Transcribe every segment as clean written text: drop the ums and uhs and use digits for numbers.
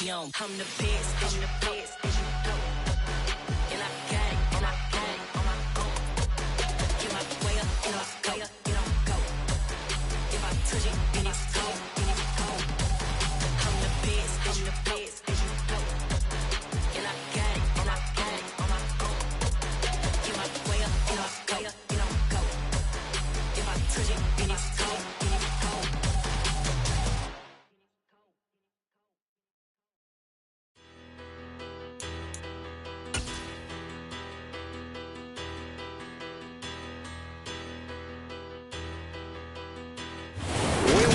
on. I'm the best, I'm the best, and you know. And I got it, and I got it on my own. Get my way up, and I go, you don't go. If I touch it, then it's cold, then it's cold. I'm the best, I'm the best, and you know. And I got it, and I got it on my own. Get my way up, and I go, you don't go. If I touch it, then it's cold, then it's cold.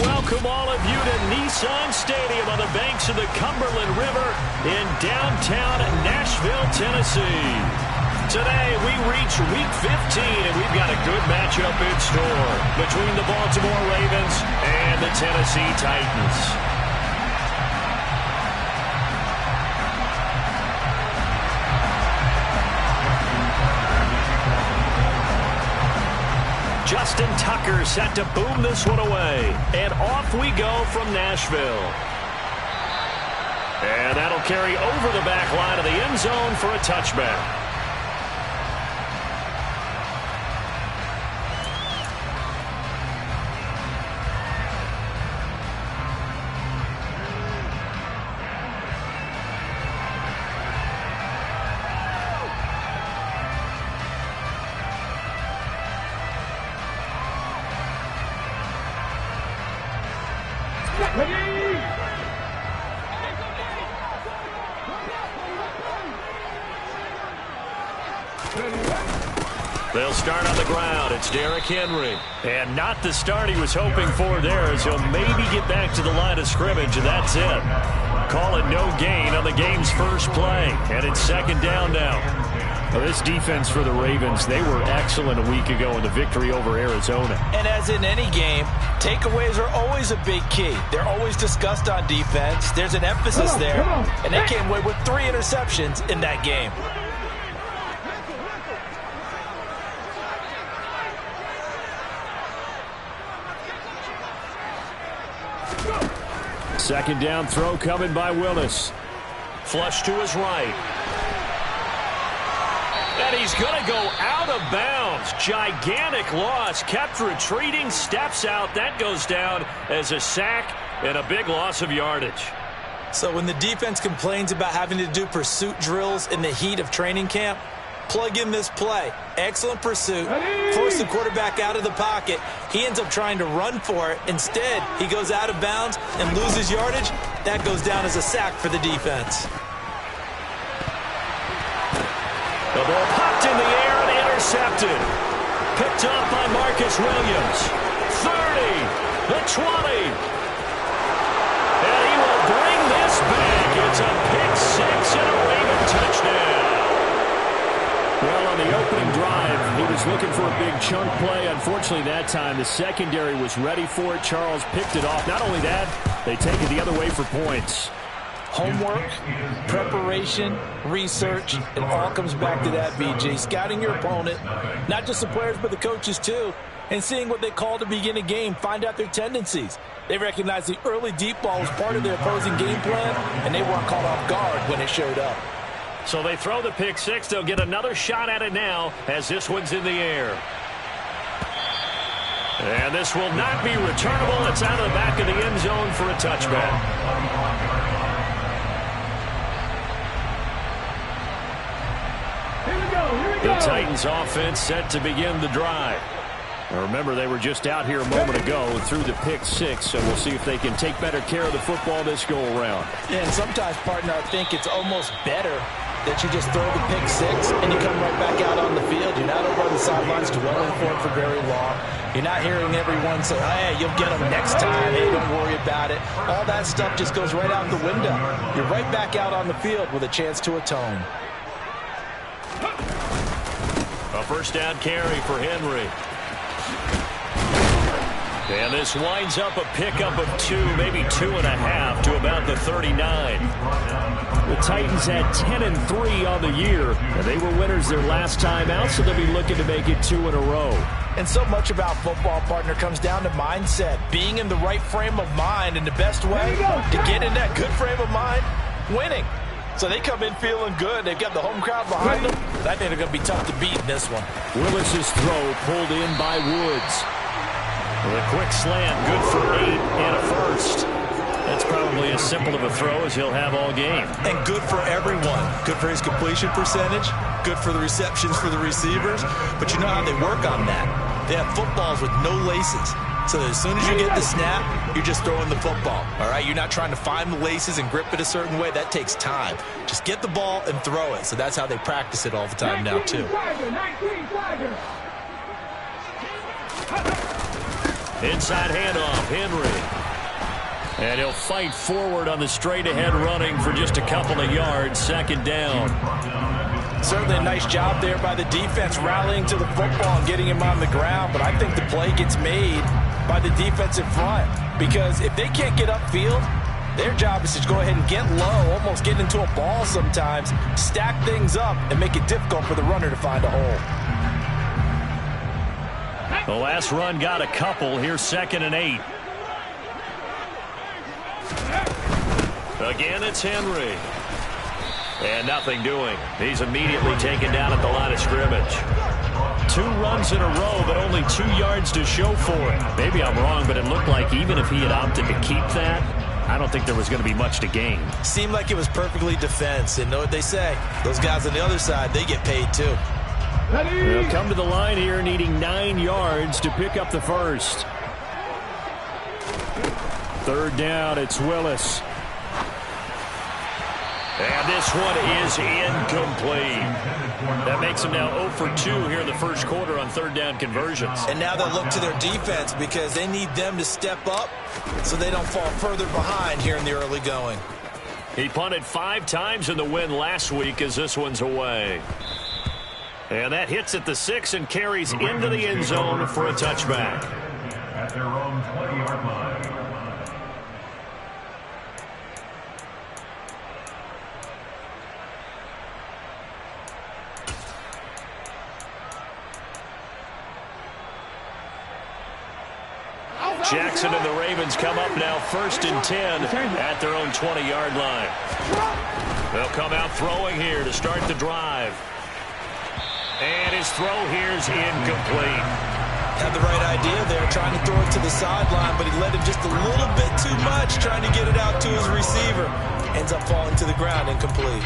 Welcome all of you to Nissan Stadium on the banks of the Cumberland River in downtown Nashville, Tennessee. Today we reach Week 15 and we've got a good matchup in store between the Baltimore Ravens and the Tennessee Titans. Justin Tucker set to boom this one away. And off we go from Nashville. And that'll carry over the back line of the end zone for a touchback. They'll start on the ground. It's Derrick Henry. And not the start he was hoping for there, as he'll maybe get back to the line of scrimmage, and that's it. Call it no gain on the game's first play. And it's second down now. Well, this defense for the Ravens, they were excellent a week ago in the victory over Arizona. And as in any game, takeaways are always a big key. They're always discussed on defense. There's an emphasis there. And they came away with 3 interceptions in that game. Second down throw coming by Willis. Flush to his right. And he's going to go out of bounds. Gigantic loss. Kept retreating. Steps out. That goes down as a sack and a big loss of yardage. So when the defense complains about having to do pursuit drills in the heat of training camp, plug in this play. Excellent pursuit. Force the quarterback out of the pocket. He ends up trying to run for it. Instead, he goes out of bounds and loses yardage. That goes down as a sack for the defense. The ball popped in the air and intercepted. Picked up by Marcus Williams. 30, the 20. And he will bring this back. It's a pick six and a Raven touchdown. Well, on the opening drive, he was looking for a big chunk play. Unfortunately, that time, the secondary was ready for it. Charles picked it off. Not only that, they take it the other way for points. Homework, preparation, research, it all comes back to that, BJ. Scouting your opponent, not just the players but the coaches too, and seeing what they call to begin a game, find out their tendencies. They recognize the early deep ball was part of their opposing game plan, and they weren't caught off guard when it showed up. So they throw the pick six. They'll get another shot at it now as this one's in the air. And this will not be returnable. It's out of the back of the end zone for a touchback. The Titans offense set to begin the drive. Now remember, they were just out here a moment ago and threw the pick six, so we'll see if they can take better care of the football this go-around. Yeah, and sometimes, partner, I think it's almost better that you just throw the pick six and you come right back out on the field. You're not over on the sidelines dwelling for it for very long. You're not hearing everyone say, hey, you'll get them next time. Hey, don't worry about it. All that stuff just goes right out the window. You're right back out on the field with a chance to atone. A first down carry for Henry. And this winds up a pickup of 2, maybe 2.5 to about the 39. The Titans had 10-3 on the year, and they were winners their last time out, so they'll be looking to make it 2 in a row. And so much about football, partner, comes down to mindset, being in the right frame of mind, and the best way to get in that good frame of mind winning. So they come in feeling good. They've got the home crowd behind them. I think they're going to be tough to beat in this one. Willis's throw pulled in by Woods. With a quick slant, good for 8 and a first. That's probably as simple of a throw as he'll have all game. And good for everyone. Good for his completion percentage. Good for the receptions for the receivers. But you know how they work on that. They have footballs with no laces. So as soon as you get the snap, you're just throwing the football. All right, you're not trying to find the laces and grip it a certain way. That takes time. Just get the ball and throw it. So that's how they practice it all the time now, too. Inside handoff, Henry. And he'll fight forward on the straight-ahead running for just a couple of yards. Second down. Certainly a nice job there by the defense rallying to the football and getting him on the ground. But I think the play gets made by the defensive front. Because if they can't get upfield, their job is to go ahead and get low, almost get into a ball sometimes, stack things up, and make it difficult for the runner to find a hole. The last run got a couple. Here's 2nd and 8. Again, it's Henry. And nothing doing. He's immediately taken down at the line of scrimmage. 2 runs in a row, but only 2 yards to show for it. Maybe I'm wrong, but it looked like even if he had opted to keep that, I don't think there was going to be much to gain. Seemed like it was perfectly defense. And know what they say? Those guys on the other side, they get paid too. They'll come to the line here needing 9 yards to pick up the first. 3rd down, it's Willis. And this one is incomplete. That makes them now 0 for 2 here in the first quarter on 3rd down conversions. And now they'll look to their defense because they need them to step up so they don't fall further behind here in the early going. He punted 5 times in the win last week as this one's away. And that hits at the 6 and carries into the end zone for a touchback. At their own 20-yard line. Jackson and the Ravens come up now 1st and 10 at their own 20-yard line. They'll come out throwing here to start the drive. And his throw here is incomplete. Had the right idea there, trying to throw it to the sideline, but he led him just a little bit too much, trying to get it out to his receiver. Ends up falling to the ground, incomplete.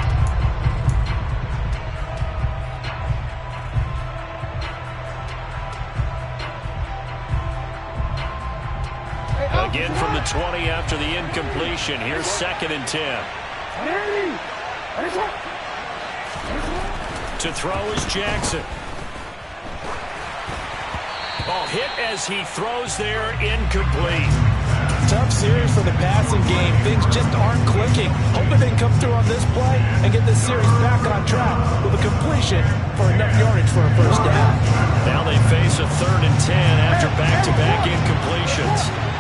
Again from the 20 after the incompletion. Here's 2nd and 10. To throw is Jackson. Oh, hit as he throws there, incomplete. Tough series for the passing game. Things just aren't clicking. Hoping they can come through on this play and get this series back on track with a completion for enough yardage for a first down. Now they face a 3rd and 10 after back-to-back incompletions.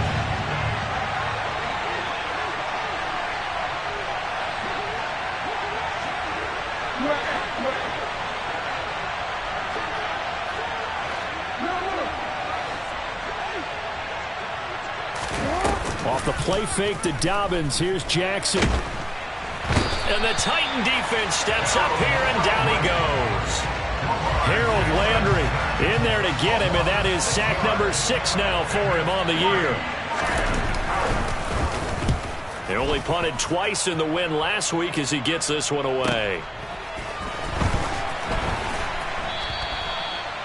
Off the play fake to Dobbins. Here's Jackson. And the Titan defense steps up here, and down he goes. Harold Landry in there to get him, and that is sack number 6 now for him on the year. They only punted twice in the win last week as he gets this one away.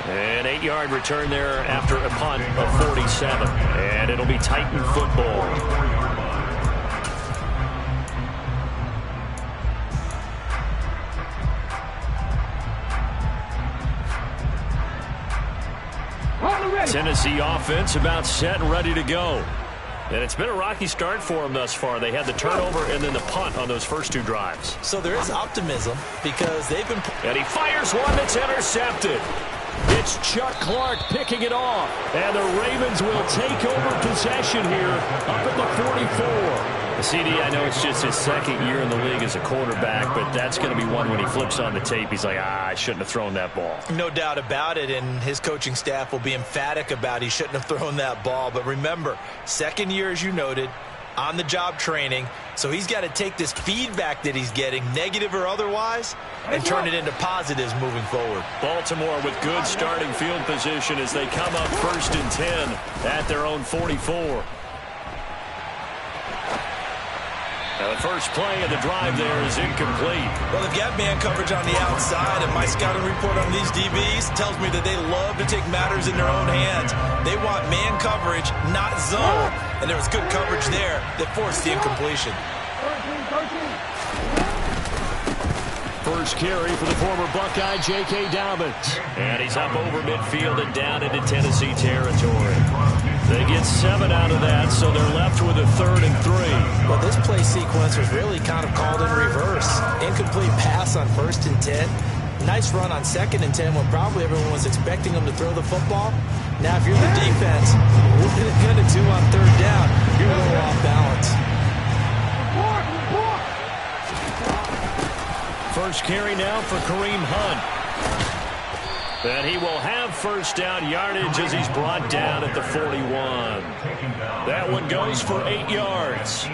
An 8-yard return there after a punt of 47. And it'll be Titan football. Tennessee offense about set and ready to go. And it's been a rocky start for them thus far. They had the turnover and then the punt on those first 2 drives. So there is optimism because they've been... And he fires one that's intercepted. It's Chuck Clark picking it off. And the Ravens will take over possession here up at the 44. CD, I know it's just his 2nd year in the league as a quarterback, but that's going to be one when he flips on the tape. He's like, I shouldn't have thrown that ball. No doubt about it, and his coaching staff will be emphatic about he shouldn't have thrown that ball. But remember, 2nd year, as you noted, on-the-job training. So he's got to take this feedback that he's getting, negative or otherwise, and turn it into positives moving forward. Baltimore with good starting field position as they come up 1st and 10 at their own 44. Now the first play of the drive there is incomplete. Well, they've got man coverage on the outside, and my scouting report on these DBs tells me that they love to take matters in their own hands. They want man coverage, not zone. And there was good coverage there that forced the incompletion. First carry for the former Buckeye, J.K. Dobbins. And he's up over midfield and down into Tennessee territory. They get 7 out of that, so they're left with a 3rd and 3. Well, this play sequence was really kind of called in reverse. Incomplete pass on 1st and 10. Nice run on 2nd and 10 when probably everyone was expecting them to throw the football. Now, if you're the defense, what are they going to do on 3rd down? You're a little off balance. First carry now for Kareem Hunt. And he will have first down yardage as he's brought down at the 41. That one goes for 8 yards.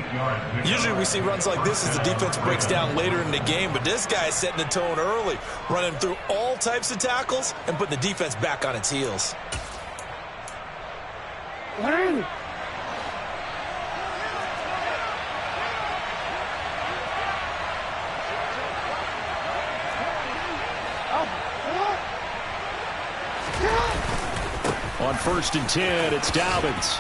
Usually we see runs like this as the defense breaks down later in the game, but this guy is setting the tone early, running through all types of tackles and putting the defense back on its heels. On 1st and 10, it's Dobbins.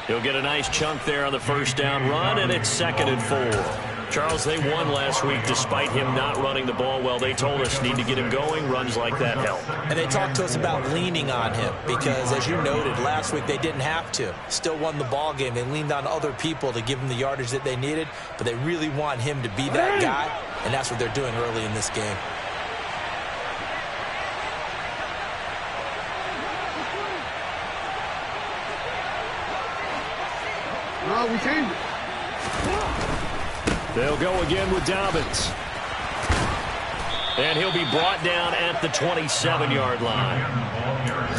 He'll get a nice chunk there on the first down run, and it's 2nd and 4. Charles, they won last week despite him not running the ball well. They told us need to get him going. Runs like that help. And they talked to us about leaning on him because, as you noted, last week they didn't have to. Still won the ball game. They leaned on other people to give him the yardage that they needed, but they really want him to be that guy, and that's what they're doing early in this game. No, we changed it. They'll go again with Dobbins. And he'll be brought down at the 27-yard line.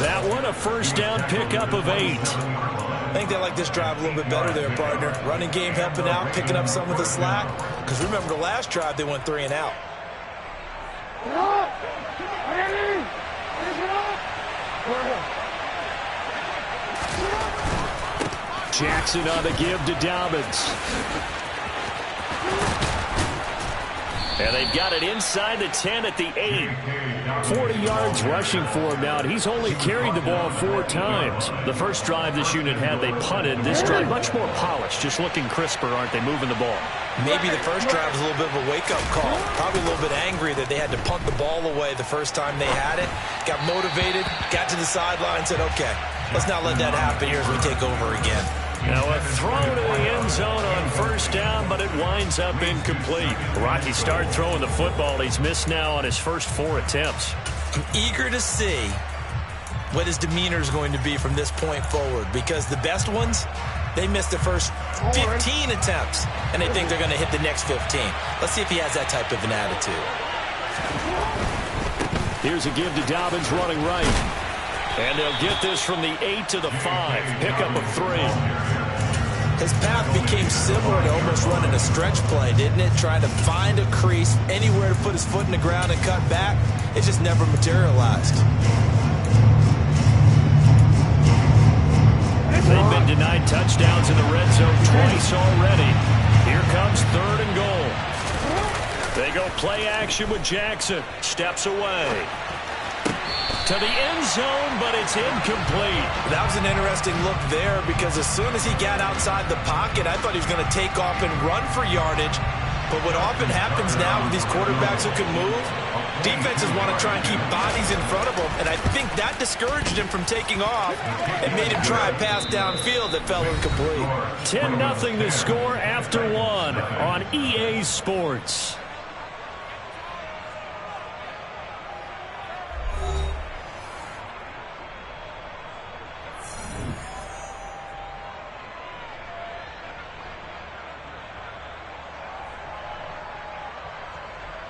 That one, a first down pickup of 8. I think they like this drive a little bit better there, partner. Running game helping out, picking up some of the slack. Because remember, the last drive, they went 3 and out. Jackson on the give to Dobbins. And they've got it inside the 10 at the 8. 40 yards rushing for him now, and he's only carried the ball 4 times. The first drive this unit had, they punted. This drive, much more polished, just looking crisper, aren't they, moving the ball? Maybe the first drive was a little bit of a wake-up call. Probably a little bit angry that they had to punt the ball away the first time they had it. Got motivated, got to the sideline, said, okay, let's not let that happen here as we take over again. Now a throw to the end zone on first down, but it winds up incomplete. Rocky start throwing the football. He's missed now on his first 4 attempts. I'm eager to see what his demeanor is going to be from this point forward, because the best ones, they missed the first 15 attempts, and they think they're going to hit the next 15. Let's see if he has that type of an attitude. Here's a give to Dobbins running right. And they'll get this from the 8 to the 5. Pickup of 3. His path became similar to almost running a stretch play, didn't it? Trying to find a crease, anywhere to put his foot in the ground and cut back. It just never materialized. They've been denied touchdowns in the red zone twice already. Here comes 3rd and goal. They go play action with Jackson. Steps away. To the end zone, but it's incomplete. That was an interesting look there because as soon as he got outside the pocket, I thought he was going to take off and run for yardage. But what often happens now with these quarterbacks who can move, defenses want to try and keep bodies in front of them, and I think that discouraged him from taking off and made him try a pass downfield that fell incomplete. 10-0 to score after 1 on EA Sports.